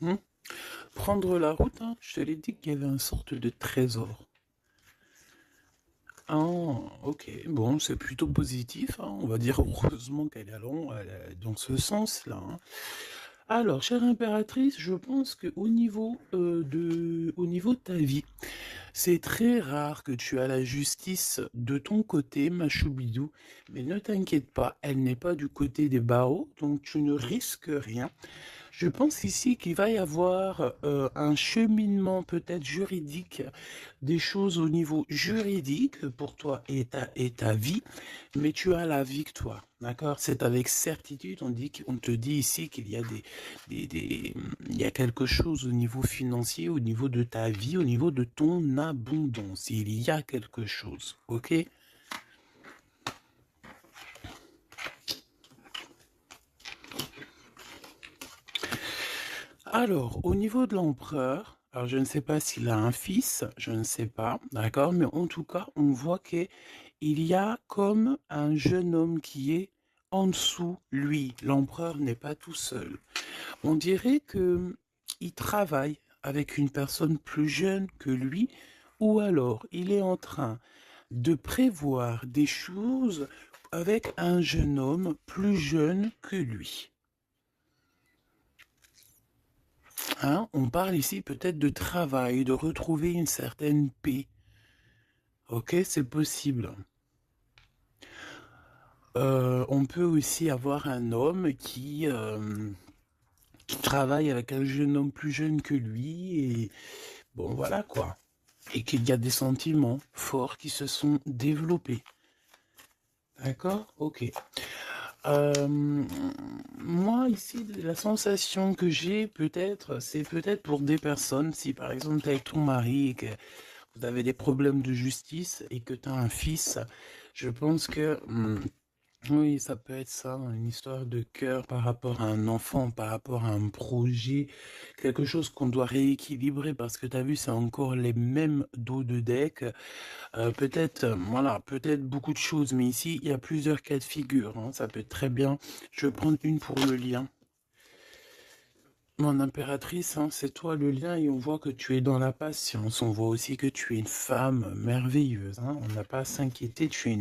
Hmm. Prendre la route, hein, je te l'ai dit qu'il y avait une sorte de trésor. Ah, ok, bon, c'est plutôt positif, hein, on va dire heureusement qu'elle est elle est dans ce sens-là, hein. Alors, chère impératrice, je pense que au niveau de ta vie, c'est très rare que tu as la justice de ton côté, ma choubidou, mais ne t'inquiète pas, elle n'est pas du côté des barreaux, donc tu ne risques rien. Je pense ici qu'il va y avoir un cheminement peut-être juridique, des choses au niveau juridique pour toi et ta vie, mais tu as la victoire, d'accord? C'est avec certitude, on te dit ici qu'il y a il y a quelque chose au niveau financier, au niveau de ta vie, au niveau de ton abondance. Il y a quelque chose, ok? Alors, au niveau de l'empereur, alors je ne sais pas s'il a un fils, je ne sais pas, d'accord, mais en tout cas, on voit qu'il y a comme un jeune homme qui est en dessous, lui. L'empereur n'est pas tout seul. On dirait que il travaille avec une personne plus jeune que lui, ou alors il est en train de prévoir des choses avec un jeune homme plus jeune que lui. Hein, on parle ici peut-être de travail, de retrouver une certaine paix. Ok, c'est possible. On peut aussi avoir un homme qui travaille avec un jeune homme plus jeune que lui et bon voilà quoi. Et qu'il y a des sentiments forts qui se sont développés. D'accord? Ok. Moi, ici, la sensation que j'ai, peut-être, c'est peut-être pour des personnes, si par exemple tu es avec ton mari et que vous avez des problèmes de justice et que tu as un fils, je pense que oui, ça peut être ça, une histoire de cœur par rapport à un enfant, par rapport à un projet, quelque chose qu'on doit rééquilibrer parce que tu as vu, c'est encore les mêmes dos de deck. Peut-être, voilà, peut-être beaucoup de choses, mais ici, il y a plusieurs cas de figure, hein, ça peut être très bien. Je vais prendre une pour le lien. Mon impératrice, hein, c'est toi le lien et on voit que tu es dans la patience. On voit aussi que tu es une femme merveilleuse, hein. On n'a pas à s'inquiéter, tu es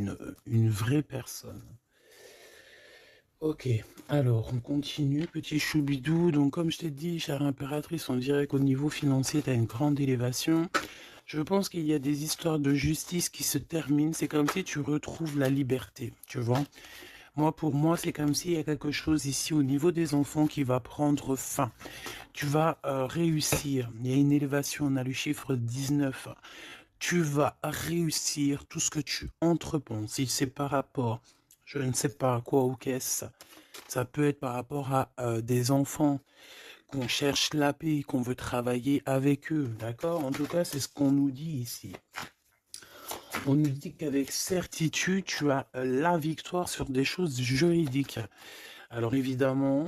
une vraie personne. Ok, alors on continue, petit choubidou. Donc comme je t'ai dit, chère impératrice, on dirait qu'au niveau financier, tu as une grande élévation. Je pense qu'il y a des histoires de justice qui se terminent. C'est comme si tu retrouves la liberté, tu vois. Moi, pour moi, c'est comme s'il y a quelque chose ici au niveau des enfants qui va prendre fin. Tu vas réussir. Il y a une élévation, on a le chiffre 19. Tu vas réussir tout ce que tu entreprends. Si c'est par rapport, je ne sais pas à quoi ou qu'est-ce, ça peut être par rapport à des enfants qu'on cherche la paix, qu'on veut travailler avec eux, d'accord? En tout cas, c'est ce qu'on nous dit ici. On nous dit qu'avec certitude, tu as la victoire sur des choses juridiques. Alors évidemment,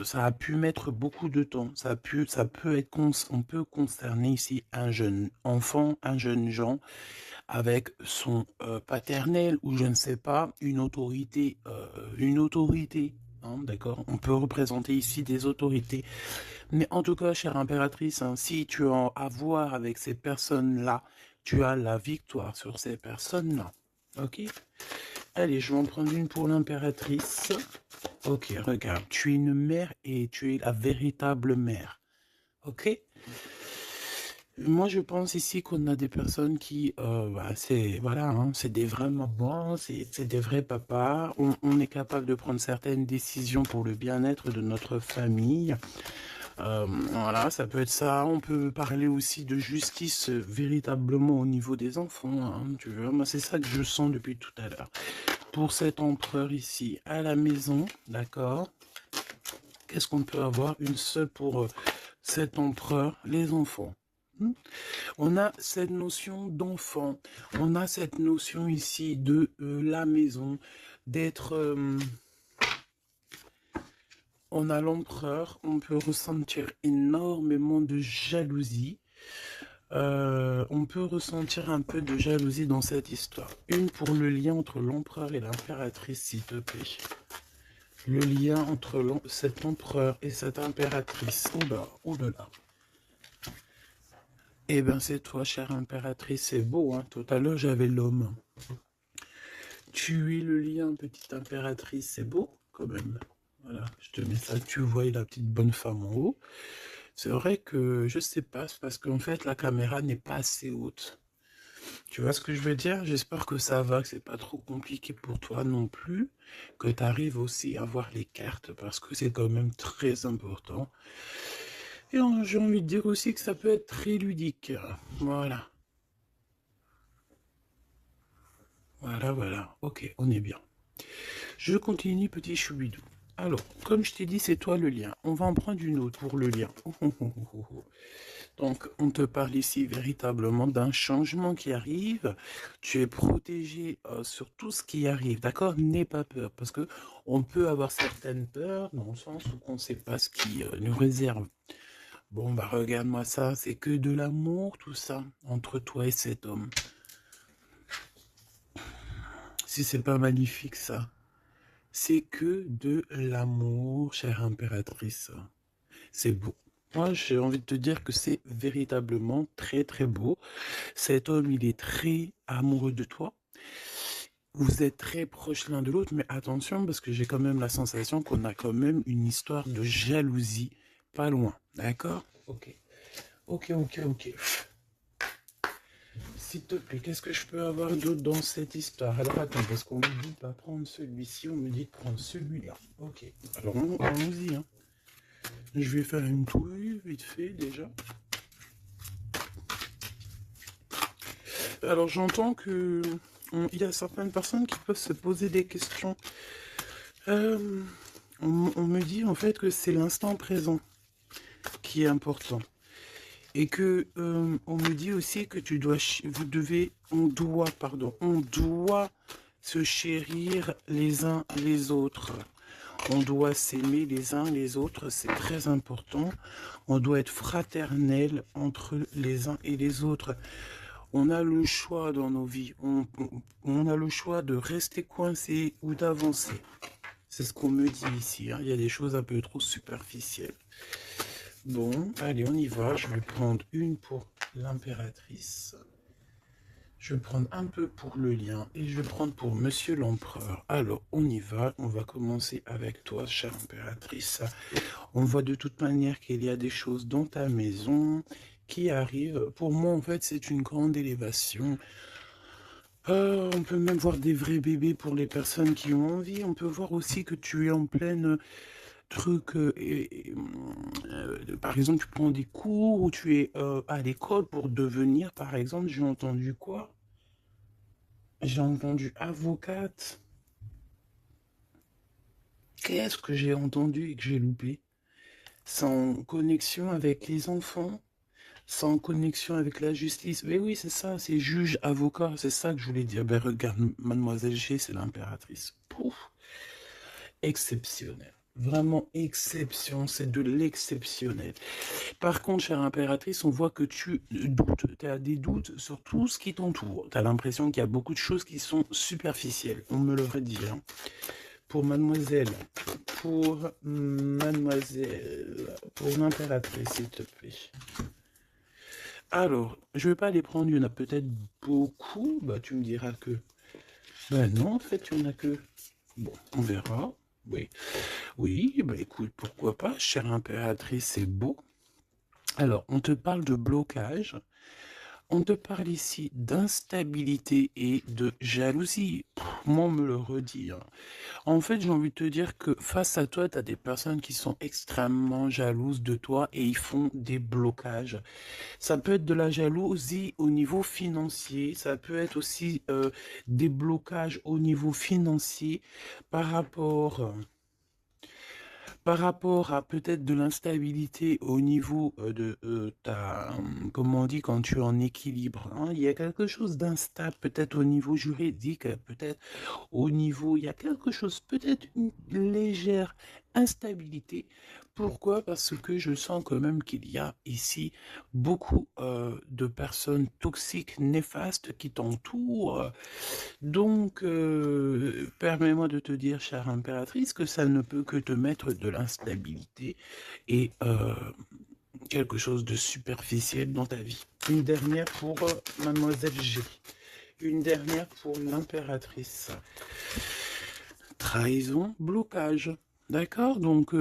ça a pu mettre beaucoup de temps. Ça peut être, on peut concerner ici un jeune enfant, un jeune gens avec son paternel ou je ne sais pas une autorité. Hein, d'accord, on peut représenter ici des autorités. Mais en tout cas, chère impératrice, hein, si tu as à voir avec ces personnes-là, tu as la victoire sur ces personnes-là. Ok? Allez, je vais en prendre une pour l'impératrice. Ok, regarde, tu es une mère et tu es la véritable mère. Ok? Moi, je pense ici qu'on a des personnes qui, c'est, voilà, hein, c'est des vrais mamans, c'est des vrais papas. On est capable de prendre certaines décisions pour le bien-être de notre famille. Voilà, ça peut être ça. On peut parler aussi de justice véritablement au niveau des enfants, hein, tu vois. Moi, c'est ça que je sens depuis tout à l'heure. Pour cet empereur ici, à la maison, d'accord? Qu'est-ce qu'on peut avoir? Une seule pour cet empereur, les enfants. Hmm. On a cette notion d'enfant. On a cette notion ici de la maison, d'être... on a l'empereur, on peut ressentir énormément de jalousie. On peut ressentir un peu de jalousie dans cette histoire. Une pour le lien entre l'empereur et l'impératrice, s'il te plaît. le lien entre cet empereur et cette impératrice. Oh là là. Eh ben c'est toi, chère impératrice, c'est beau, hein. Tout à l'heure, j'avais l'homme. Tu es le lien, petite impératrice, c'est beau, quand même. Voilà, je te mets ça, tu vois la petite bonne femme en haut. C'est vrai que, je sais pas, c'est parce qu'en fait, la caméra n'est pas assez haute. Tu vois ce que je veux dire? J'espère que ça va, que c'est pas trop compliqué pour toi non plus, que tu arrives aussi à voir les cartes, parce que c'est quand même très important. Et j'ai envie de dire aussi que ça peut être très ludique. Voilà. Voilà. Ok, on est bien. Je continue, petit choubidou. Alors, comme je t'ai dit, c'est toi le lien. On va en prendre une autre pour le lien. Donc, on te parle ici véritablement d'un changement qui arrive. Tu es protégé sur tout ce qui arrive, d'accord? N'aie pas peur, parce que on peut avoir certaines peurs dans le sens où on ne sait pas ce qui nous réserve. Bon, bah regarde-moi ça, c'est que de l'amour, tout ça, entre toi et cet homme. Si c'est pas magnifique, ça. C'est que de l'amour, chère impératrice. C'est beau. Moi, j'ai envie de te dire que c'est véritablement très, très beau. Cet homme, il est très amoureux de toi. Vous êtes très proches l'un de l'autre, mais attention, parce que j'ai quand même la sensation qu'on a quand même une histoire de jalousie pas loin. D'accord? Ok. S'il te plaît, qu'est-ce que je peux avoir d'autre dans cette histoire? Alors attends, parce qu'on me dit de pas prendre celui-ci, on me dit de prendre celui-là. Ok, alors allons-y. Hein. Je vais faire une touille vite fait déjà. Alors j'entends que il y a certaines personnes qui peuvent se poser des questions. On me dit en fait que c'est l'instant présent qui est important. Et que on me dit aussi que on doit se chérir les uns les autres. On doit s'aimer les uns les autres, c'est très important. On doit être fraternel entre les uns et les autres. On a le choix dans nos vies. On a le choix de rester coincé ou d'avancer. C'est ce qu'on me dit ici. Hein. Il y a des choses un peu trop superficielles. Bon, allez, on y va. Je vais prendre une pour l'impératrice. Je vais prendre un peu pour le lien et je vais prendre pour Monsieur l'Empereur. Alors, on y va. On va commencer avec toi, chère impératrice. On voit de toute manière qu'il y a des choses dans ta maison qui arrivent. Pour moi, en fait, c'est une grande élévation. On peut même voir des vrais bébés pour les personnes qui ont envie. On peut voir aussi que tu es en pleine truc. Par exemple, tu prends des cours ou tu es à l'école pour devenir, par exemple, j'ai entendu quoi? J'ai entendu avocate. Qu'est-ce que j'ai entendu et que j'ai loupé? Sans connexion avec les enfants, sans connexion avec la justice. Mais oui, c'est ça, c'est juge, avocat, c'est ça que je voulais dire. Ben regarde, mademoiselle G, c'est l'impératrice. Pouf, exceptionnel. Vraiment exception, c'est de l'exceptionnel. Par contre, chère impératrice, on voit que tu doutes, tu as des doutes sur tout ce qui t'entoure. Tu as l'impression qu'il y a beaucoup de choses qui sont superficielles, on me l'aurait dit. Hein. Pour mademoiselle, pour l'impératrice, s'il te plaît. Alors, je vais pas les prendre, il y en a peut-être beaucoup. Bah, tu me diras que... Ben non, en fait, il y en a que... Bon, on verra. Oui, bah écoute, pourquoi pas, chère impératrice, c'est beau. Alors, on te parle de blocage. On te parle ici d'instabilité et de jalousie. Moi, on me le redit. Hein. En fait, j'ai envie de te dire que face à toi, tu as des personnes qui sont extrêmement jalouses de toi et ils font des blocages. Ça peut être de la jalousie au niveau financier, ça peut être aussi des blocages au niveau financier par rapport... Par rapport à peut-être de l'instabilité au niveau de ta, comment on dit, quand tu es en équilibre, hein, il y a quelque chose d'instable, peut-être au niveau juridique, peut-être au niveau, il y a quelque chose, peut-être une légère instabilité Pourquoi? Parce que je sens quand même qu'il y a ici beaucoup de personnes toxiques, néfastes qui t'entourent. Donc, permets-moi de te dire, chère impératrice, que ça ne peut que te mettre de l'instabilité et quelque chose de superficiel dans ta vie. Une dernière pour Mademoiselle G. Une dernière pour l'impératrice. Trahison, blocage. D'accord? Donc,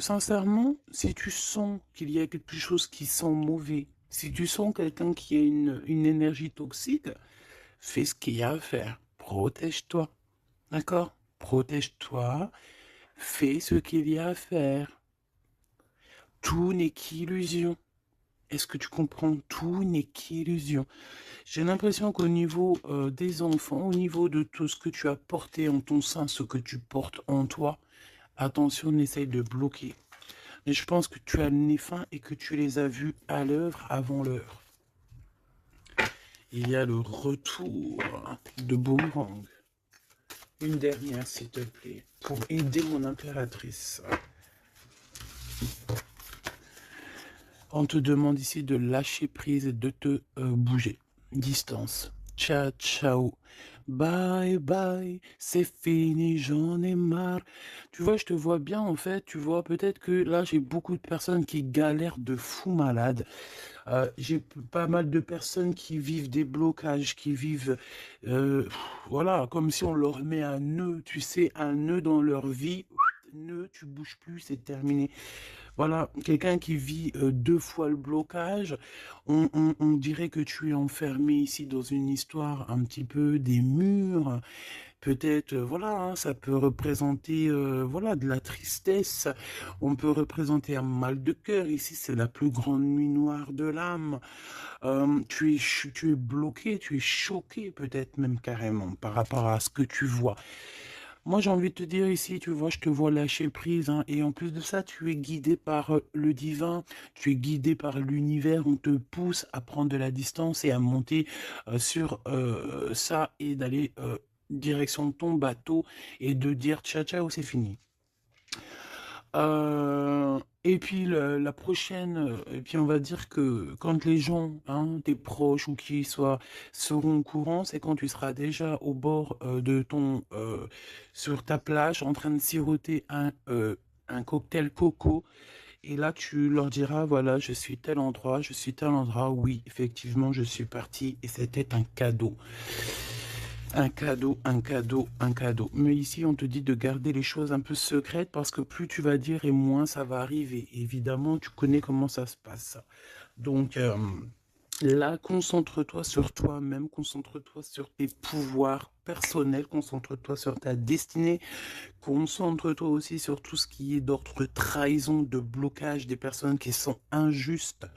sincèrement, si tu sens qu'il y a quelque chose qui sent mauvais, si tu sens quelqu'un qui a une énergie toxique, fais ce qu'il y a à faire. Protège-toi. D'accord? Protège-toi. Fais ce qu'il y a à faire. Tout n'est qu'illusion. Est-ce que tu comprends? Tout n'est qu'illusion. J'ai l'impression qu'au niveau des enfants, au niveau de tout ce que tu as porté en ton sein, ce que tu portes en toi, attention, on essaye de bloquer. Mais je pense que tu as le nez fin et que tu les as vus à l'œuvre avant l'heure. Il y a le retour de Boomerang. Une dernière, s'il te plaît, pour aider mon impératrice. On te demande ici de lâcher prise et de te bouger. Distance. Ciao, ciao. Bye, bye. C'est fini, j'en ai marre. Tu vois, je te vois bien, en fait. Tu vois, peut-être que là, j'ai beaucoup de personnes qui galèrent de fou malade. J'ai pas mal de personnes qui vivent des blocages, qui vivent, voilà, comme si on leur met un nœud, tu sais, un nœud dans leur vie. Nœud, tu bouges plus, c'est terminé. Voilà, quelqu'un qui vit deux fois le blocage, on dirait que tu es enfermé ici dans une histoire un petit peu des murs. Peut-être, voilà, hein, ça peut représenter, voilà, de la tristesse. On peut représenter un mal de cœur. Ici, c'est la plus grande nuit noire de l'âme. Tu es bloqué, tu es choqué, peut-être même carrément, par rapport à ce que tu vois. Moi, j'ai envie de te dire ici, tu vois, je te vois lâcher prise, hein, et en plus de ça, tu es guidé par le divin, tu es guidé par l'univers, on te pousse à prendre de la distance et à monter sur ça et d'aller direction de ton bateau et de dire ciao ciao, c'est fini. Et puis la prochaine, et puis on va dire que quand les gens, hein, tes proches ou qui soient, seront au courant, c'est quand tu seras déjà au bord de sur ta plage en train de siroter un cocktail coco. Et là, tu leur diras, voilà, je suis tel endroit, je suis tel endroit. Oui, effectivement, je suis parti et c'était un cadeau. Un cadeau, un cadeau, un cadeau. Mais ici, on te dit de garder les choses un peu secrètes parce que plus tu vas dire et moins ça va arriver. Évidemment, tu connais comment ça se passe. Donc, là, concentre-toi sur toi-même, concentre-toi sur tes pouvoirs personnels, concentre-toi sur ta destinée, concentre-toi aussi sur tout ce qui est d'ordre trahison, de blocage des personnes qui sont injustes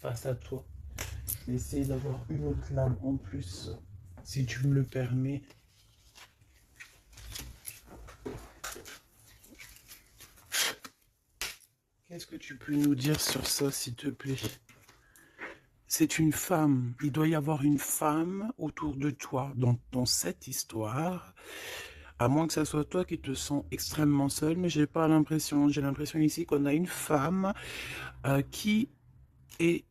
face à toi. Essaye d'avoir une autre lame en plus, si tu me le permets. Qu'est-ce que tu peux nous dire sur ça, s'il te plaît? C'est une femme. Il doit y avoir une femme autour de toi dans cette histoire. À moins que ce soit toi qui te sens extrêmement seul, mais j'ai pas l'impression. J'ai l'impression ici qu'on a une femme qui est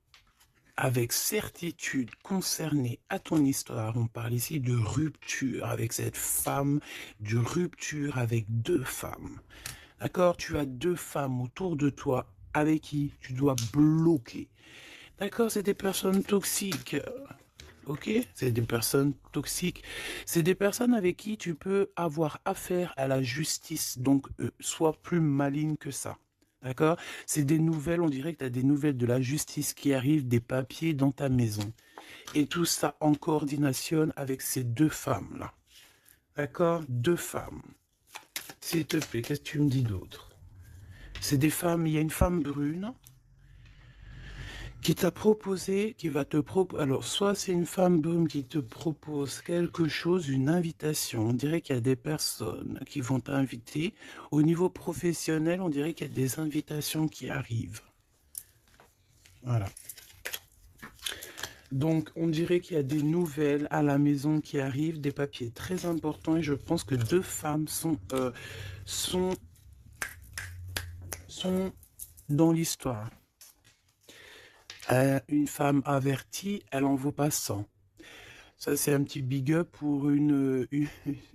avec certitude concernée à ton histoire. On parle ici de rupture avec cette femme, de rupture avec deux femmes. D'accord? Tu as deux femmes autour de toi avec qui tu dois bloquer. D'accord? C'est des personnes toxiques. Ok? C'est des personnes toxiques. C'est des personnes avec qui tu peux avoir affaire à la justice. Donc, sois plus maligne que ça. D'accord? C'est des nouvelles, on dirait que tu as des nouvelles de la justice qui arrivent, des papiers dans ta maison. Et tout ça en coordination avec ces deux femmes-là. D'accord? Deux femmes. S'il te plaît, qu'est-ce que tu me dis d'autre? C'est des femmes, il y a une femme brune qui t'a proposé, qui va te proposer, alors soit c'est une femme brune qui te propose quelque chose, une invitation, on dirait qu'il y a des personnes qui vont t'inviter, au niveau professionnel, on dirait qu'il y a des invitations qui arrivent. Voilà. Donc, on dirait qu'il y a des nouvelles à la maison qui arrivent, des papiers très importants, et je pense que deux femmes sont dans l'histoire. Une femme avertie, elle en vaut pas 100. Ça, c'est un petit big up pour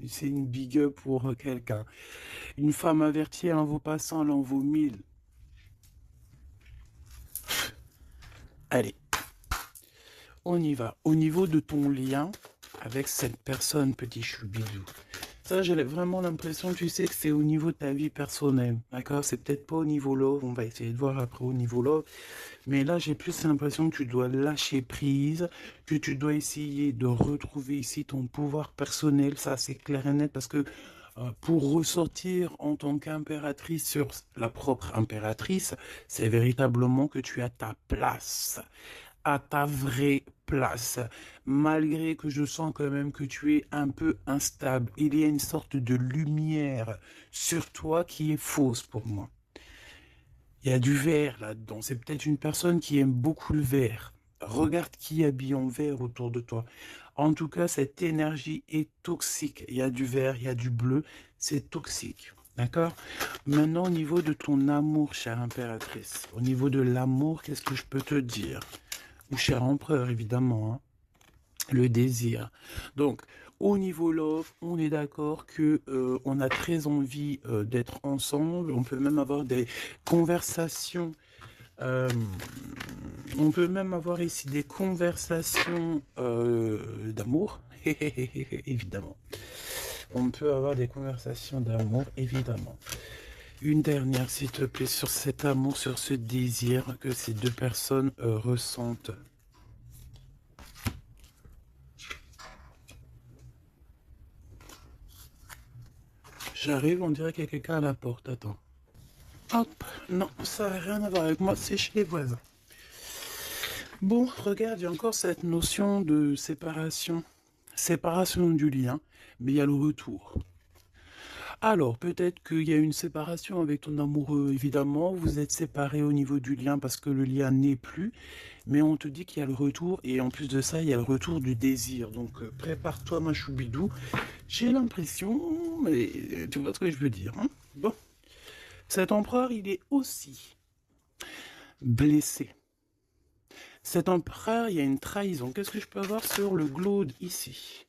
c'est une big up pour quelqu'un. Une femme avertie, elle en vaut pas 100, elle en vaut 1000. Allez, on y va. Au niveau de ton lien avec cette personne, petit choubidou. Ça, j'ai vraiment l'impression, tu sais, que c'est au niveau de ta vie personnelle. D'accord? C'est peut-être pas au niveau love. On va essayer de voir après au niveau love. Mais là, j'ai plus l'impression que tu dois lâcher prise, que tu dois essayer de retrouver ici ton pouvoir personnel. Ça, c'est clair et net parce que pour ressortir en tant qu'impératrice sur la propre impératrice, c'est véritablement que tu as ta place, à ta vraie place, malgré que je sens quand même que tu es un peu instable. Il y a une sorte de lumière sur toi qui est fausse pour moi. Il y a du vert là-dedans. C'est peut-être une personne qui aime beaucoup le vert. Regarde qui habille en vert autour de toi. En tout cas, cette énergie est toxique. Il y a du vert, il y a du bleu. C'est toxique. D'accord? Maintenant, au niveau de ton amour, chère impératrice, au niveau de l'amour, qu'est-ce que je peux te dire? Ou cher empereur, évidemment, hein, le désir. Donc, au niveau love, on est d'accord que on a très envie d'être ensemble. On peut même avoir des conversations. euh, on peut même avoir ici des conversations d'amour, évidemment. On peut avoir des conversations d'amour, évidemment. Une dernière, s'il te plaît, sur cet amour, sur ce désir que ces deux personnes ressentent. J'arrive, on dirait qu'il y a quelqu'un à la porte. Attends. Hop, non, ça n'a rien à voir avec moi, c'est chez les voisins. Bon, regarde, il y a encore cette notion de séparation. Séparation du lien, mais il y a le retour. Alors, peut-être qu'il y a une séparation avec ton amoureux, évidemment. Vous êtes séparés au niveau du lien parce que le lien n'est plus. Mais on te dit qu'il y a le retour. Et en plus de ça, il y a le retour du désir. Donc, prépare-toi, ma choubidou. J'ai l'impression, mais tu vois ce que je veux dire. Hein. Bon, cet empereur, il est aussi blessé. Cet empereur, il y a une trahison. Qu'est-ce que je peux avoir sur le glaude ici?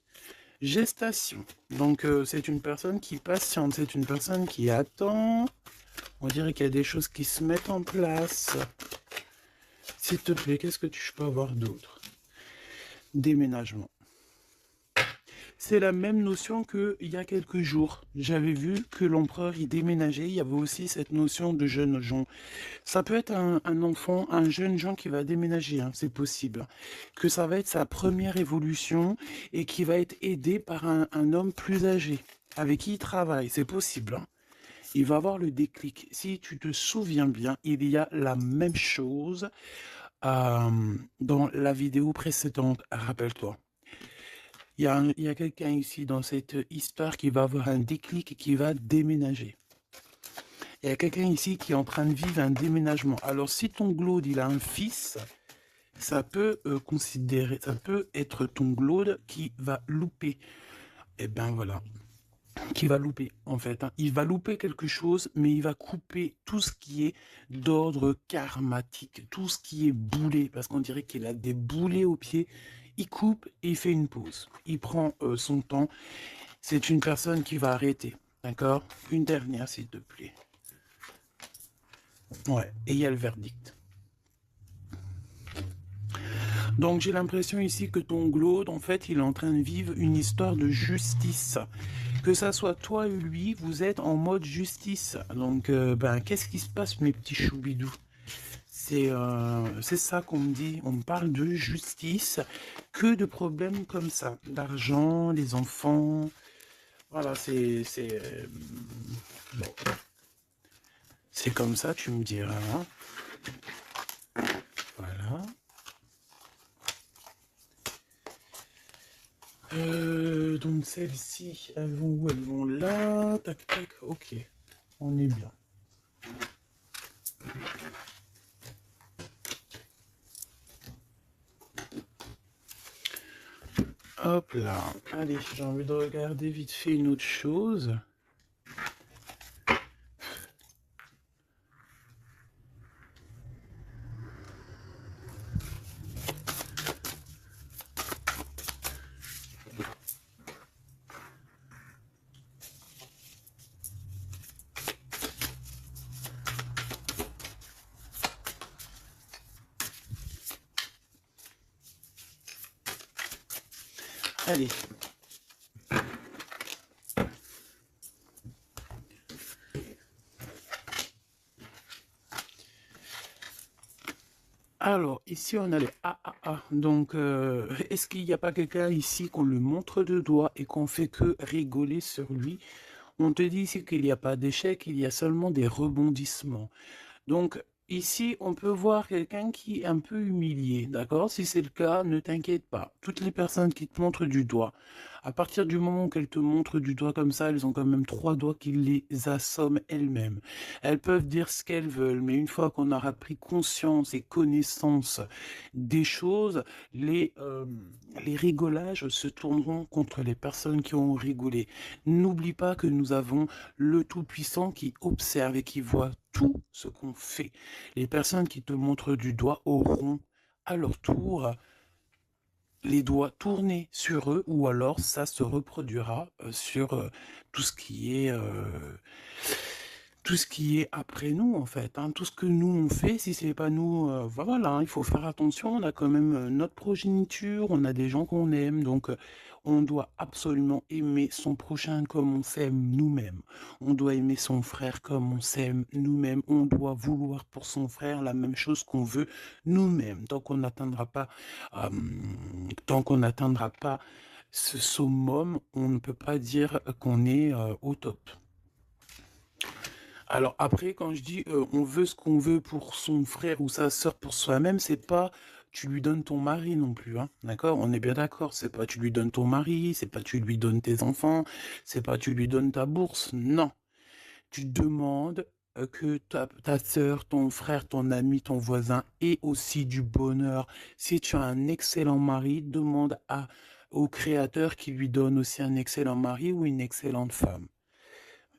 Gestation. Donc, c'est une personne qui patiente. C'est une personne qui attend. On dirait qu'il y a des choses qui se mettent en place. S'il te plaît, qu'est-ce que je peux avoir d'autre? Déménagement. C'est la même notion qu'il y a quelques jours. J'avais vu que l'empereur y déménageait. Il y avait aussi cette notion de jeunes gens. Ça peut être un enfant, un jeune gens qui va déménager, hein, c'est possible. Que ça va être sa première évolution et qui va être aidé par un homme plus âgé avec qui il travaille. C'est possible. Hein. Il va avoir le déclic. Si tu te souviens bien, il y a la même chose dans la vidéo précédente. Rappelle-toi. Il y a quelqu'un ici dans cette histoire qui va avoir un déclic et qui va déménager. Il y a quelqu'un ici qui est en train de vivre un déménagement. Alors, si ton glaude, il a un fils, ça peut ça peut être ton glaude qui va louper. Eh ben voilà, qui va louper en fait. Hein. Il va louper quelque chose, mais il va couper tout ce qui est d'ordre karmatique, tout ce qui est boulé, parce qu'on dirait qu'il a des boulets aux pieds. Il coupe et il fait une pause. Il prend son temps. C'est une personne qui va arrêter. D'accord? Une dernière, s'il te plaît. Ouais, et il y a le verdict. Donc j'ai l'impression ici que ton glaude, en fait, il est en train de vivre une histoire de justice. Que ça soit toi et lui, vous êtes en mode justice. Donc, qu'est-ce qui se passe, mes petits choubidous? C'est ça qu'on me dit. On me parle de justice. Que de problèmes comme ça. L'argent, les enfants. Voilà, bon. C'est comme ça, tu me diras. Hein. Voilà. Donc celles-ci, elles vont où? Elles vont là. Tac, tac. Ok. On est bien. Hop là. Allez, j'ai envie de regarder vite fait une autre chose. Allez. Alors, ici, on a les AAA. Donc, est-ce qu'il n'y a pas quelqu'un ici qu'on le montre de doigt et qu'on fait que rigoler sur lui? On te dit ici qu'il n'y a pas d'échec, il y a seulement des rebondissements. Donc, ici, on peut voir quelqu'un qui est un peu humilié, d'accord? Si c'est le cas, ne t'inquiète pas. Toutes les personnes qui te montrent du doigt, à partir du moment qu'elles te montrent du doigt comme ça, elles ont quand même 3 doigts qui les assomment elles-mêmes. Elles peuvent dire ce qu'elles veulent, mais une fois qu'on aura pris conscience et connaissance des choses, les rigolages se tourneront contre les personnes qui ont rigolé. N'oublie pas que nous avons le Tout-Puissant qui observe et qui voit tout ce qu'on fait. Les personnes qui te montrent du doigt auront à leur tour les doigts tournés sur eux, ou alors ça se reproduira sur tout ce qui est après nous, en fait, hein. Tout ce que nous on fait, si c'est pas nous, voilà, hein, il faut faire attention. On a quand même notre progéniture, on a des gens qu'on aime, donc on doit absolument aimer son prochain comme on s'aime nous-mêmes. On doit aimer son frère comme on s'aime nous-mêmes. On doit vouloir pour son frère la même chose qu'on veut nous-mêmes. Tant qu'on n'atteindra pas ce summum, on ne peut pas dire qu'on est au top. Alors après, quand je dis on veut ce qu'on veut pour son frère ou sa sœur pour soi-même, c'est pas tu lui donnes ton mari non plus, hein, d'accord? On est bien d'accord, c'est pas tu lui donnes ton mari, c'est pas tu lui donnes tes enfants, c'est pas tu lui donnes ta bourse, non. Tu demandes que ta sœur, ton frère, ton ami, ton voisin ait aussi du bonheur. Si tu as un excellent mari, demande au Créateur qui lui donne aussi un excellent mari ou une excellente femme.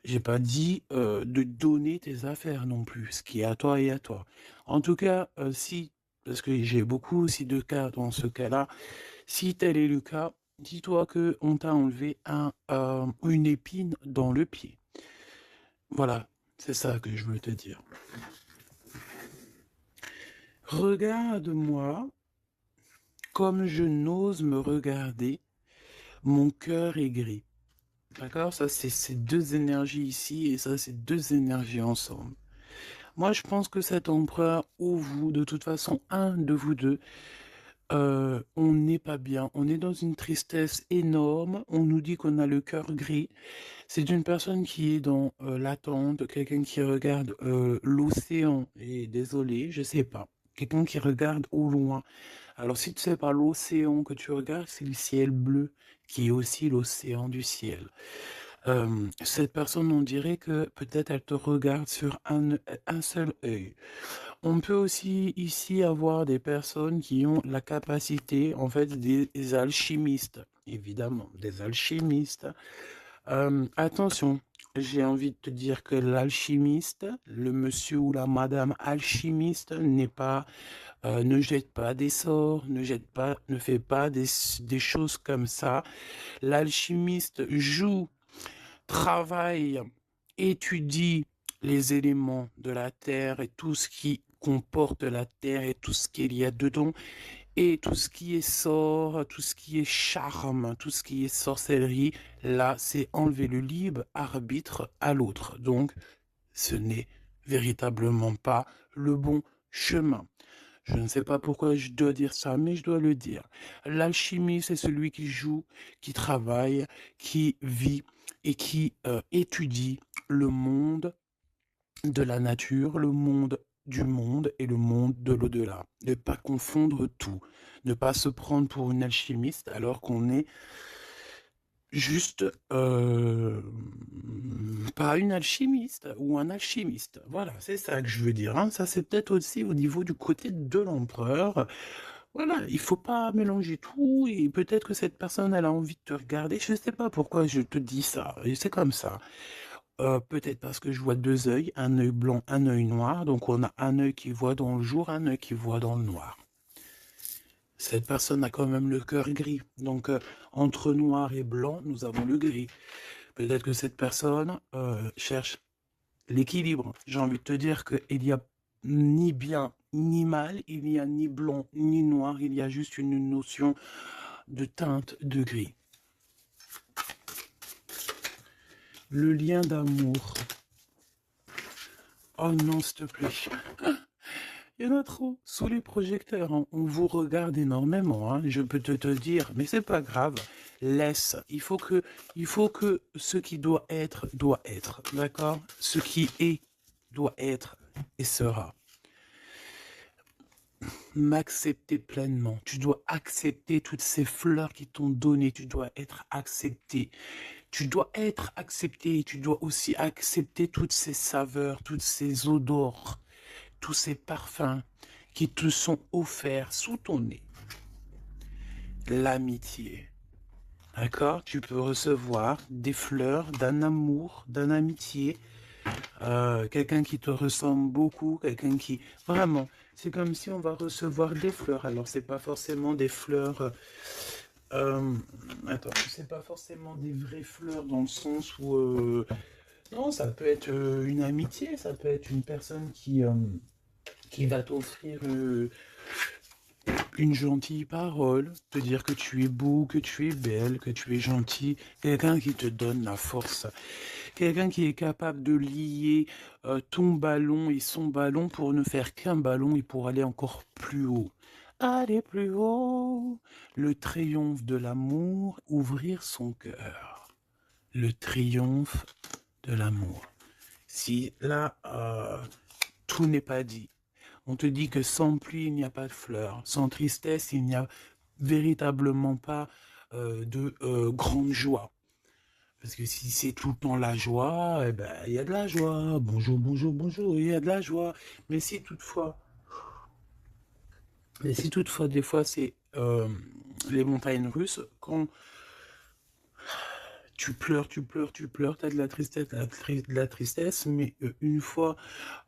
J'ai pas dit de donner tes affaires non plus, ce qui est à toi et à toi. En tout cas, si, parce que j'ai beaucoup aussi de cas dans ce cas-là, si tel est le cas, dis-toi que on t'a enlevé une épine dans le pied. Voilà, c'est ça que je veux te dire. Regarde-moi comme je n'ose me regarder, mon cœur est gris. D'accord? Ça, c'est ces deux énergies ici et ça, c'est deux énergies ensemble. Moi, je pense que cet empereur ou vous, de toute façon, un de vous deux, on n'est pas bien. On est dans une tristesse énorme. On nous dit qu'on a le cœur gris. C'est une personne qui est dans l'attente, quelqu'un qui regarde l'océan. Et désolé, je sais pas. Quelqu'un qui regarde au loin. Alors, si tu sais pas l'océan que tu regardes, c'est le ciel bleu, qui est aussi l'océan du ciel. Cette personne, on dirait que peut-être elle te regarde sur un seul œil. On peut aussi ici avoir des personnes qui ont la capacité, en fait, des alchimistes, évidemment, des alchimistes. Attention, j'ai envie de te dire que l'alchimiste, le monsieur ou la madame alchimiste ne jette pas des sorts, ne fait pas des choses comme ça. L'alchimiste joue, travaille, étudie les éléments de la terre et tout ce qui comporte la terre et tout ce qu'il y a dedans et tout ce qui est sort, tout ce qui est charme, tout ce qui est sorcellerie, là c'est enlever le libre arbitre à l'autre. Donc ce n'est véritablement pas le bon chemin. Je ne sais pas pourquoi je dois dire ça, mais je dois le dire. L'alchimie, c'est celui qui joue, qui travaille, qui vit et qui étudie le monde de la nature, le monde du monde et le monde de l'au-delà. Ne pas confondre tout. Ne pas se prendre pour une alchimiste alors qu'on est juste pas une alchimiste ou un alchimiste. Voilà, c'est ça que je veux dire, hein. Ça, c'est peut-être aussi au niveau du côté de l'empereur. Voilà, il faut pas mélanger tout et peut-être que cette personne, elle a envie de te regarder. Je sais pas pourquoi je te dis ça, et c'est comme ça. Peut-être parce que je vois deux œils, un œil blanc, un œil noir. Donc on a un œil qui voit dans le jour, un œil qui voit dans le noir. Cette personne a quand même le cœur gris. Donc entre noir et blanc, nous avons le gris. Peut-être que cette personne cherche l'équilibre. J'ai envie de te dire qu'il n'y a ni bien ni mal, il n'y a ni blanc ni noir, il y a juste une notion de teinte de gris. Le lien d'amour. Oh non, s'il te plaît. Il y en a trop sous les projecteurs, hein. On vous regarde énormément, hein. Je peux te dire, mais c'est pas grave. Laisse. Il faut que ce qui doit être, d'accord? Ce qui est, doit être et sera. M'accepter pleinement. Tu dois accepter toutes ces fleurs qui t'ont donné. Tu dois être accepté. Tu dois être accepté. Tu dois aussi accepter toutes ces saveurs, toutes ces odeurs, tous ces parfums qui te sont offerts sous ton nez. L'amitié. D'accord? Tu peux recevoir des fleurs d'un amour, d'un amitié, quelqu'un qui te ressemble beaucoup, quelqu'un qui... Vraiment, c'est comme si on va recevoir des fleurs. Alors, c'est pas forcément des fleurs... attends, c'est pas forcément des vraies fleurs dans le sens où... non, ça peut être une amitié, ça peut être une personne qui va t'offrir une gentille parole, te dire que tu es beau, que tu es belle, que tu es gentil, quelqu'un qui te donne la force, quelqu'un qui est capable de lier ton ballon et son ballon pour ne faire qu'un ballon et pour aller encore plus haut. Aller plus haut, le triomphe de l'amour, ouvrir son cœur. Le triomphe de l'amour. Si là, tout n'est pas dit. On te dit que sans pluie, il n'y a pas de fleurs. Sans tristesse, il n'y a véritablement pas de grande joie. Parce que si c'est tout le temps la joie, eh ben, il y a de la joie. Bonjour, bonjour, bonjour, il y a de la joie. Mais si toutefois, des fois, c'est les montagnes russes, quand tu pleures, t'as de la tristesse, de la tristesse, mais une fois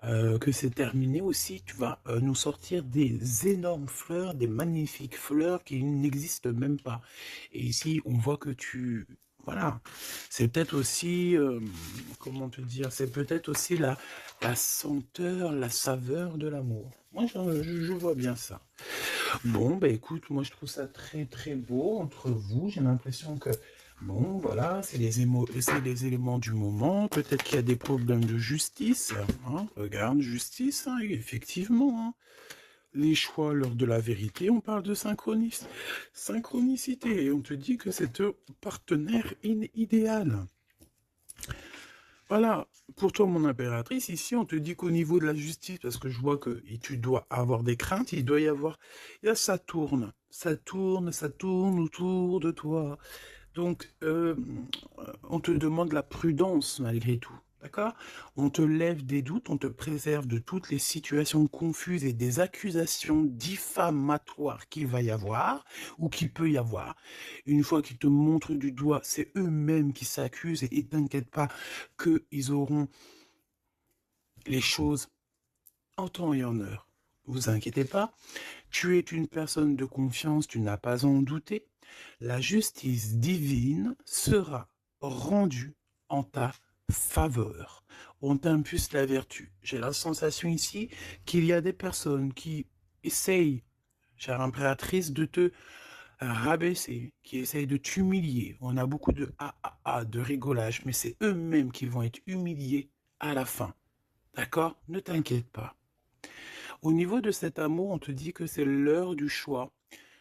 que c'est terminé aussi, tu vas nous sortir des énormes fleurs, des magnifiques fleurs qui n'existent même pas. Et ici, on voit que tu... Voilà, c'est peut-être aussi, comment te dire, c'est peut-être aussi la senteur, la saveur de l'amour. Moi, je vois bien ça. Bon, bah écoute, moi je trouve ça très très beau entre vous. J'ai l'impression que, bon, voilà, c'est c'est les éléments du moment. Peut-être qu'il y a des problèmes de justice, hein. Regarde, justice, hein, effectivement, hein. Les choix lors de la vérité, on parle de synchronicité. Et on te dit que c'est ton partenaire idéal. Voilà, pour toi, mon impératrice, ici, on te dit qu'au niveau de la justice, parce que je vois que tu dois avoir des craintes, il doit y avoir... ça tourne, ça tourne autour de toi. Donc, on te demande la prudence malgré tout. D'accord? On te lève des doutes, on te préserve de toutes les situations confuses et des accusations diffamatoires qu'il va y avoir ou qu'il peut y avoir. Une fois qu'ils te montrent du doigt, c'est eux-mêmes qui s'accusent et t'inquiète pas qu'ils auront les choses en temps et en heure. Vous inquiétez pas, tu es une personne de confiance, tu n'as pas à en douter. La justice divine sera rendue en ta faveur. On t'impulse la vertu. J'ai la sensation ici qu'il y a des personnes qui essayent, chère impératrice, de te rabaisser, qui essayent de t'humilier. On a beaucoup de de rigolage, mais c'est eux-mêmes qui vont être humiliés à la fin. D'accord? Ne t'inquiète pas. Au niveau de cet amour, on te dit que c'est l'heure du choix.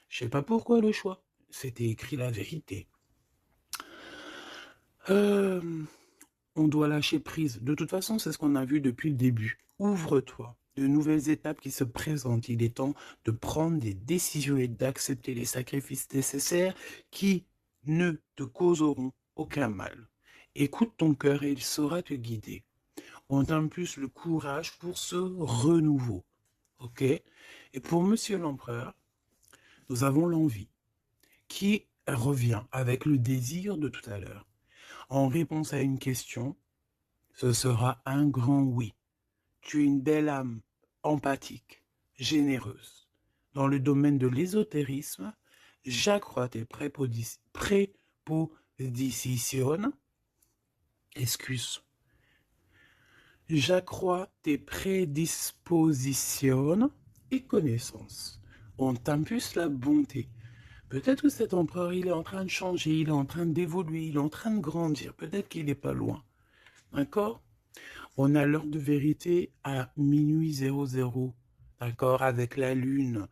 Je sais pas pourquoi le choix. C'était écrit la vérité. On doit lâcher prise. De toute façon, c'est ce qu'on a vu depuis le début. Ouvre-toi. De nouvelles étapes qui se présentent. Il est temps de prendre des décisions et d'accepter les sacrifices nécessaires qui ne te causeront aucun mal. Écoute ton cœur et il saura te guider. On t'impulse le courage pour ce renouveau. Ok? Et pour Monsieur l'Empereur, nous avons l'envie qui revient avec le désir de tout à l'heure. En réponse à une question, ce sera un grand oui. Tu es une belle âme, empathique, généreuse. Dans le domaine de l'ésotérisme, j'accrois tes prépositions. Excuse. J'accrois tes prédispositions et connaissances. On t'impulse la bonté. Peut-être que cet empereur, il est en train de changer, il est en train d'évoluer, il est en train de grandir. Peut-être qu'il n'est pas loin. D'accord? On a l'heure de vérité à minuit 00, d'accord? Avec la lune,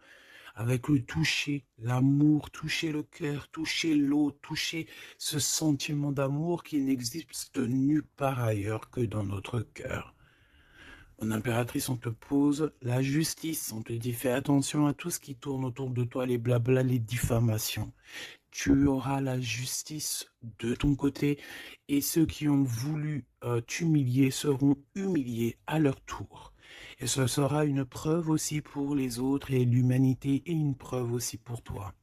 avec le toucher, l'amour, toucher le cœur, toucher l'eau, toucher ce sentiment d'amour qui n'existe nulle part ailleurs que dans notre cœur. Mon impératrice, on te pose la justice, on te dit fais attention à tout ce qui tourne autour de toi, les blabla, les diffamations. Tu auras la justice de ton côté et ceux qui ont voulu t'humilier seront humiliés à leur tour. Et ce sera une preuve aussi pour les autres et l'humanité et une preuve aussi pour toi.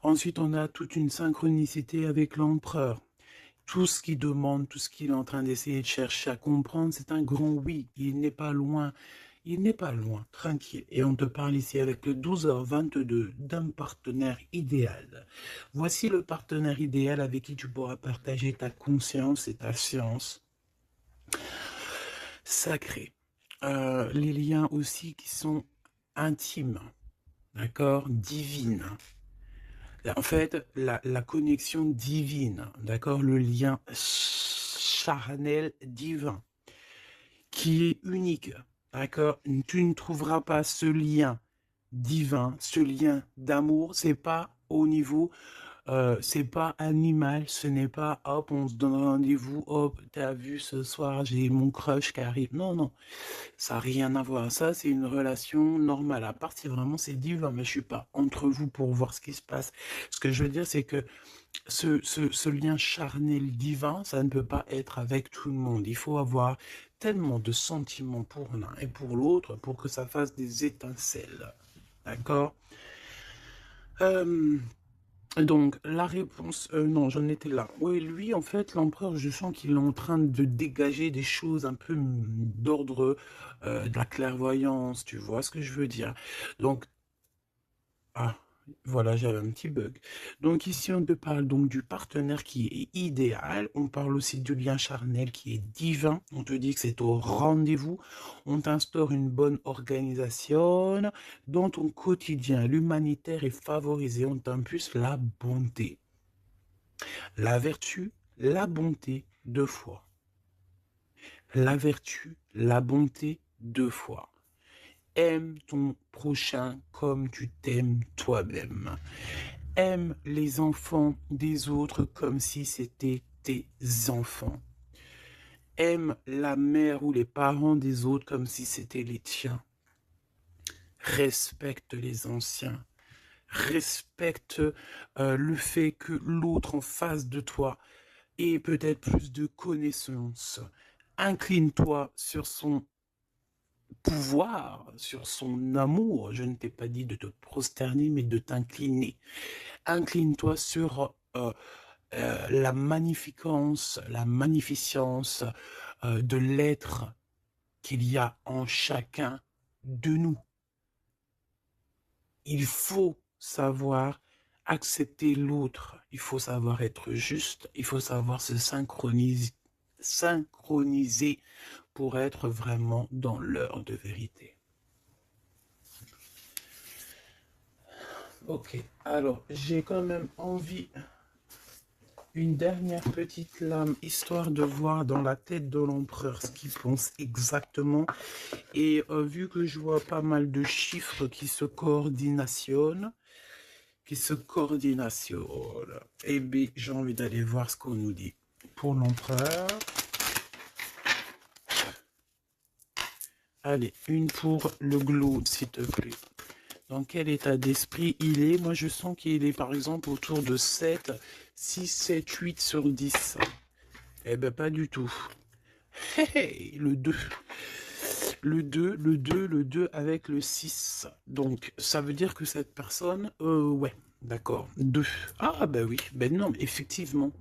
Ensuite, on a toute une synchronicité avec l'empereur. Tout ce qu'il demande, tout ce qu'il est en train d'essayer de chercher à comprendre, c'est un grand oui. Il n'est pas loin. Il n'est pas loin, tranquille. Et on te parle ici avec le 12h22 d'un partenaire idéal. Voici le partenaire idéal avec qui tu pourras partager ta conscience et ta science sacrée. Les liens aussi qui sont intimes, d'accord, divines. En fait, la connexion divine, d'accord, le lien charnel divin, qui est unique, d'accord. Tu ne trouveras pas ce lien divin, ce lien d'amour, c'est pas au niveau, c'est pas animal, ce n'est pas hop, on se donne rendez-vous, hop, t'as vu ce soir, j'ai mon crush qui arrive. Non, non, ça n'a rien à voir. Ça, c'est une relation normale. À part si vraiment c'est divin, mais je suis pas entre vous pour voir ce qui se passe. Ce que je veux dire, c'est que ce lien charnel divin, ça ne peut pas être avec tout le monde. Il faut avoir tellement de sentiments pour l'un et pour l'autre pour que ça fasse des étincelles. D'accord? Donc, la réponse... non, j'en étais là. Oui, lui, en fait, l'empereur, je sens qu'il est en train de dégager des choses un peu d'ordre de la clairvoyance, tu vois ce que je veux dire. Donc, ah, voilà, j'avais un petit bug. Donc ici, on te parle donc du partenaire qui est idéal. On parle aussi du lien charnel qui est divin. On te dit que c'est au rendez-vous. On t'instaure une bonne organisation. Dans ton quotidien, l'humanitaire est favorisé. On t'impulse la bonté. La vertu, la bonté, 2 fois. La vertu, la bonté, 2 fois. Aime ton prochain comme tu t'aimes toi-même. Aime les enfants des autres comme si c'était tes enfants. Aime la mère ou les parents des autres comme si c'était les tiens. Respecte les anciens. Respecte le fait que l'autre en face de toi ait peut-être plus de connaissances. Incline-toi sur son pouvoir, sur son amour. Je ne t'ai pas dit de te prosterner, mais de t'incliner. Incline-toi sur la magnificence, la magnificence de l'être qu'il y a en chacun de nous. Il faut savoir accepter l'autre, il faut savoir être juste, il faut savoir se synchroniser pour être vraiment dans l'heure de vérité. Ok, alors j'ai quand même envie, une dernière petite lame, histoire de voir dans la tête de l'empereur ce qu'il pense exactement. Et vu que je vois pas mal de chiffres qui se coordinationnent, eh bien, j'ai envie d'aller voir ce qu'on nous dit. Pour l'empereur, allez, une pour le globe, s'il te plaît. Dans quel état d'esprit il est? Moi, je sens qu'il est, par exemple, autour de 7, 6, 7, 8 sur 10. Eh ben, pas du tout. Hey, le 2. Le 2, le 2, le 2 avec le 6. Donc, ça veut dire que cette personne... ouais, d'accord. 2. Ah, bah oui. Ben non, effectivement.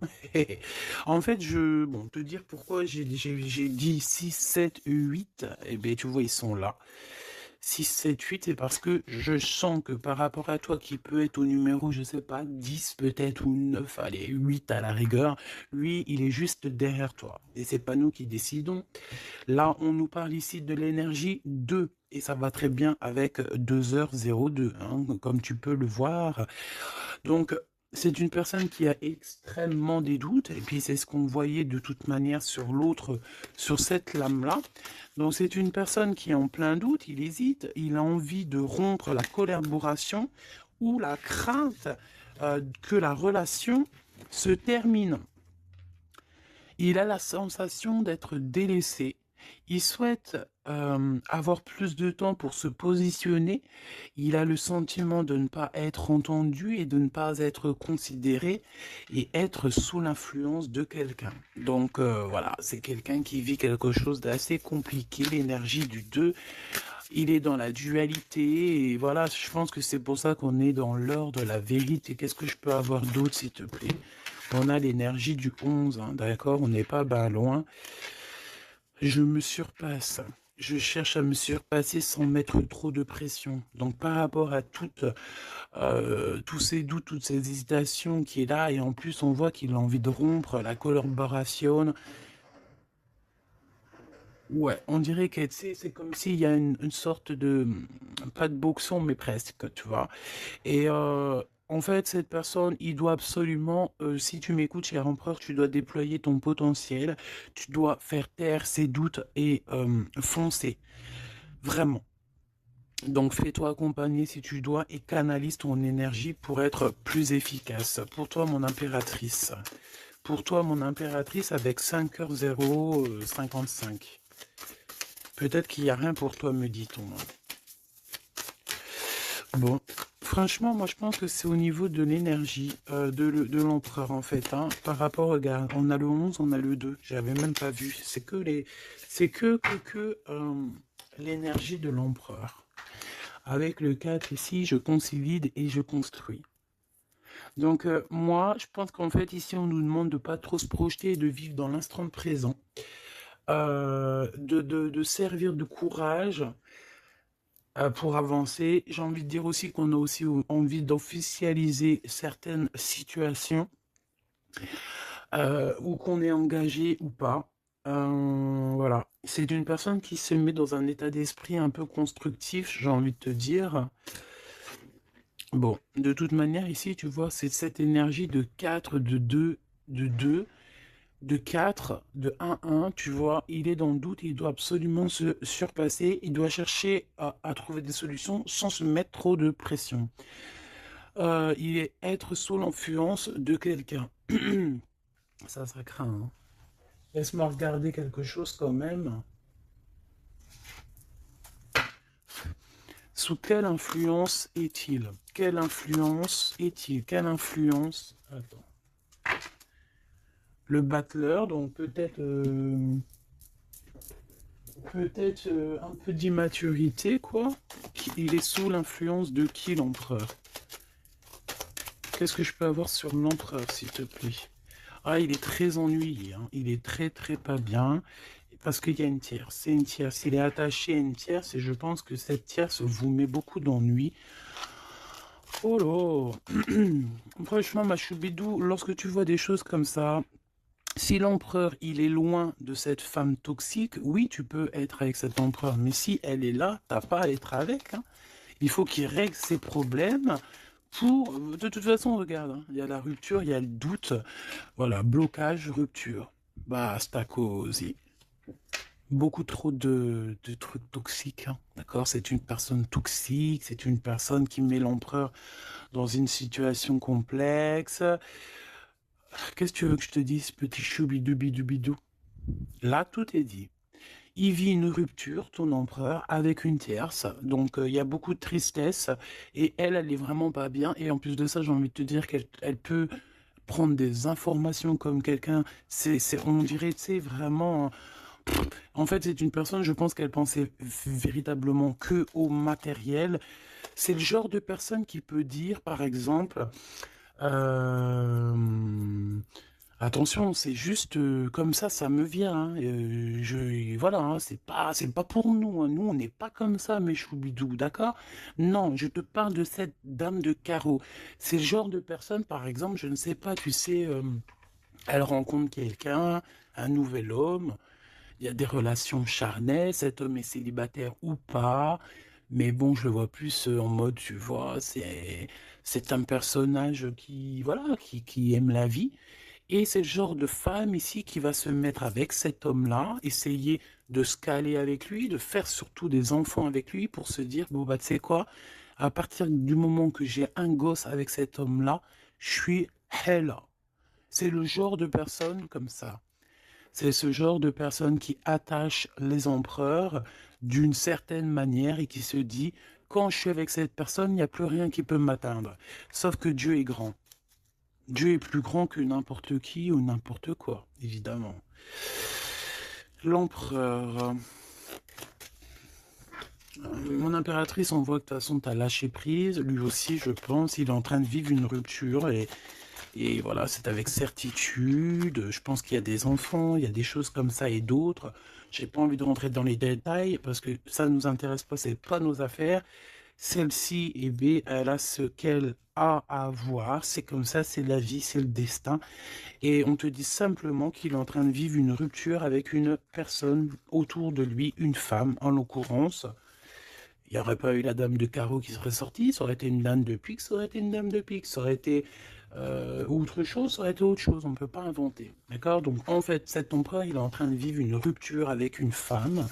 En fait, bon, te dire pourquoi j'ai dit 6, 7, 8. Eh bien, tu vois, ils sont là. 6, 7, 8, c'est parce que je sens que par rapport à toi, qui peut être au numéro, je sais pas, 10 peut-être, ou 9, allez, 8 à la rigueur, lui, il est juste derrière toi. Et c'est pas nous qui décidons. Là, on nous parle ici de l'énergie 2, et ça va très bien avec 2h02, hein, comme tu peux le voir. Donc, c'est une personne qui a extrêmement des doutes, et puis c'est ce qu'on voyait de toute manière sur l'autre, sur cette lame-là. Donc c'est une personne qui est en plein doute, il hésite, il a envie de rompre la collaboration ou la crainte que la relation se termine. Il a la sensation d'être délaissé. Il souhaite avoir plus de temps pour se positionner. Il a le sentiment de ne pas être entendu et de ne pas être considéré et être sous l'influence de quelqu'un. Donc voilà, c'est quelqu'un qui vit quelque chose d'assez compliqué, l'énergie du 2. Il est dans la dualité et voilà, je pense que c'est pour ça qu'on est dans l'heure de la vérité. Qu'est-ce que je peux avoir d'autre, s'il te plaît? On a l'énergie du 11, hein, d'accord? On n'est pas ben loin. Je me surpasse. Je cherche à me surpasser sans mettre trop de pression. Donc par rapport à tous ces doutes, toutes ces hésitations qui est là, et en plus on voit qu'il a envie de rompre la collaboration. Ouais, on dirait que tu sais, c'est comme s'il y a une sorte de, pas de boxon, mais presque, tu vois. Et en fait, cette personne, il doit absolument, si tu m'écoutes, cher empereur, tu dois déployer ton potentiel, tu dois faire taire ses doutes et foncer, vraiment. Donc fais-toi accompagner si tu dois et canalise ton énergie pour être plus efficace. Pour toi, mon impératrice. Pour toi, mon impératrice, avec 5h055. Peut-être qu'il n'y a rien pour toi, me dit-on. Bon, franchement, moi je pense que c'est au niveau de l'énergie de l'empereur en fait. Hein, par rapport, regarde, on a le 11, on a le 2. J'avais même pas vu. C'est que l'énergie de l'empereur. Avec le 4 ici, je consolide et je construis. Donc moi, je pense qu'en fait ici, on nous demande de pas trop se projeter et de vivre dans l'instant présent. De servir de courage pour avancer. J'ai envie de dire aussi qu'on a aussi envie d'officialiser certaines situations ou qu'on est engagé ou pas. Voilà. C'est une personne qui se met dans un état d'esprit un peu constructif, j'ai envie de te dire. Bon, de toute manière, ici, tu vois, c'est cette énergie de 4, de 2, de 4, de 1, tu vois, il est dans le doute, il doit absolument se surpasser, il doit chercher à trouver des solutions sans se mettre trop de pression. Il est être sous l'influence de quelqu'un. Ça craint. Hein. Laisse-moi regarder quelque chose quand même. Sous quelle influence est-il? Quelle influence est-il? Quelle influence? Attends. Le battleur, donc peut-être un peu d'immaturité, quoi. Il est sous l'influence de qui, l'empereur? Qu'est-ce que je peux avoir sur l'empereur, s'il te plaît? Ah, il est très ennuyé, hein. Il est très très pas bien, parce qu'il y a une tierce. C'est une tierce. Il est attaché à une tierce, et je pense que cette tierce vous met beaucoup d'ennui. Oh là. Franchement, ma choubidou, lorsque tu vois des choses comme ça, si l'empereur, il est loin de cette femme toxique, oui, tu peux être avec cet empereur. Mais si elle est là, t'as pas à être avec. Hein. Il faut qu'il règle ses problèmes pour... De toute façon, regarde, hein, il y a la rupture, il y a le doute. Voilà, blocage, rupture. Basta così. Beaucoup trop de trucs toxiques, hein, d'accord? C'est une personne toxique, c'est une personne qui met l'empereur dans une situation complexe. Qu'est-ce que tu veux que je te dise, petit choubidou-bidou-bidou? Là, tout est dit. Il vit une rupture, ton empereur, avec une tierce. Donc, il y a beaucoup de tristesse. Et elle est vraiment pas bien. Et en plus de ça, j'ai envie de te dire qu'elle peut prendre des informations comme quelqu'un. On dirait, tu sais, vraiment... En fait, c'est une personne, je pense qu'elle pensait véritablement que au matériel. C'est le genre de personne qui peut dire, par exemple... Attention, c'est juste comme ça me vient. Hein. Voilà, hein, c'est pas pour nous. Hein. Nous, on n'est pas comme ça, mes choubidous, d'accord? Non, je te parle de cette dame de carreau. C'est le genre de personne, par exemple, je ne sais pas, tu sais, elle rencontre quelqu'un, un nouvel homme, il y a des relations charnelles, cet homme est célibataire ou pas. Mais bon, je le vois plus en mode, tu vois, c'est un personnage qui, voilà, qui aime la vie. Et c'est le genre de femme ici qui va se mettre avec cet homme-là, essayer de se caler avec lui, de faire surtout des enfants avec lui pour se dire, bon, bah, tu sais quoi, à partir du moment que j'ai un gosse avec cet homme-là, je suis hella. C'est le genre de personne comme ça. C'est ce genre de personne qui attache les empereurs d'une certaine manière et qui se dit, quand je suis avec cette personne, il n'y a plus rien qui peut m'atteindre. Sauf que Dieu est grand. Dieu est plus grand que n'importe qui ou n'importe quoi, évidemment. L'empereur. Mon impératrice, on voit que de toute façon, tu as lâché prise. Lui aussi, je pense, il est en train de vivre une rupture. Et voilà, c'est avec certitude. Je pense qu'il y a des enfants, il y a des choses comme ça et d'autres. J'ai pas envie de rentrer dans les détails parce que ça ne nous intéresse pas, c'est pas nos affaires. Celle-ci, eh bien, elle a ce qu'elle a à voir. C'est comme ça, c'est la vie, c'est le destin. Et on te dit simplement qu'il est en train de vivre une rupture avec une personne autour de lui, une femme en l'occurrence. Il n'y aurait pas eu la dame de carreau qui serait sortie, ça aurait été une dame de pique, ça aurait été une dame de pique, ça aurait été autre chose, ça aurait été autre chose, on ne peut pas inventer. D'accord? Donc en fait, cet empereur, il est en train de vivre une rupture avec une femme.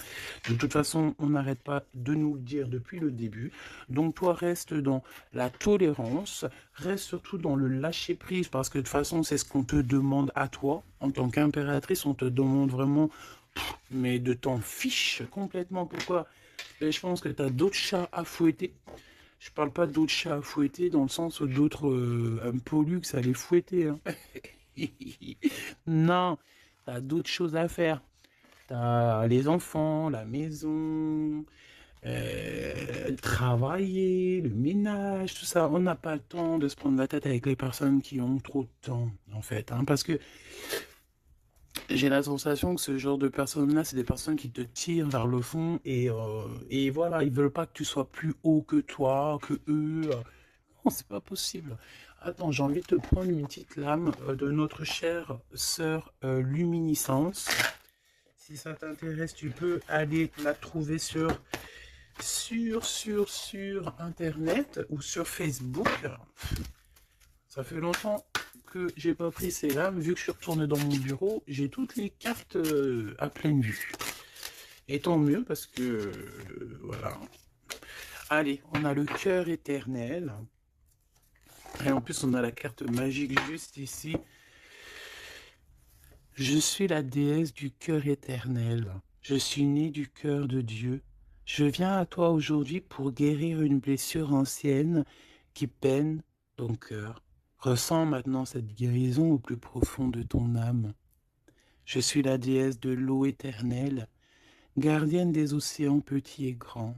De toute façon, on n'arrête pas de nous le dire depuis le début. Donc toi, reste dans la tolérance, reste surtout dans le lâcher-prise, parce que de toute façon, c'est ce qu'on te demande à toi. En tant qu'impératrice, on te demande vraiment, mais de t'en fiche complètement. Pourquoi? Et je pense que tu as d'autres chats à fouetter. Je parle pas d'autres chats à fouetter dans le sens où d'autres pollux à les fouetter. Hein. Non, tu as d'autres choses à faire. Tu as les enfants, la maison, travailler, le ménage, tout ça. On n'a pas le temps de se prendre la tête avec les personnes qui ont trop de temps, en fait. Hein, parce que j'ai la sensation que ce genre de personnes-là, c'est des personnes qui te tirent vers le fond et voilà, ils veulent pas que tu sois plus haut que toi, que eux. Non, c'est pas possible. Attends, j'ai envie de te prendre une petite lame de notre chère sœur Luminiscence. Si ça t'intéresse, tu peux aller la trouver sur Internet ou sur Facebook. Ça fait longtemps que j'ai pas pris ces lames. Vu que je suis retourné dans mon bureau, j'ai toutes les cartes à pleine vue. Et tant mieux parce que voilà. Allez, on a le cœur éternel. Et en plus, on a la carte magique juste ici. Je suis la déesse du cœur éternel. Je suis née du cœur de Dieu. Je viens à toi aujourd'hui pour guérir une blessure ancienne qui peine ton cœur. Ressens maintenant cette guérison au plus profond de ton âme. Je suis la déesse de l'eau éternelle, gardienne des océans petits et grands.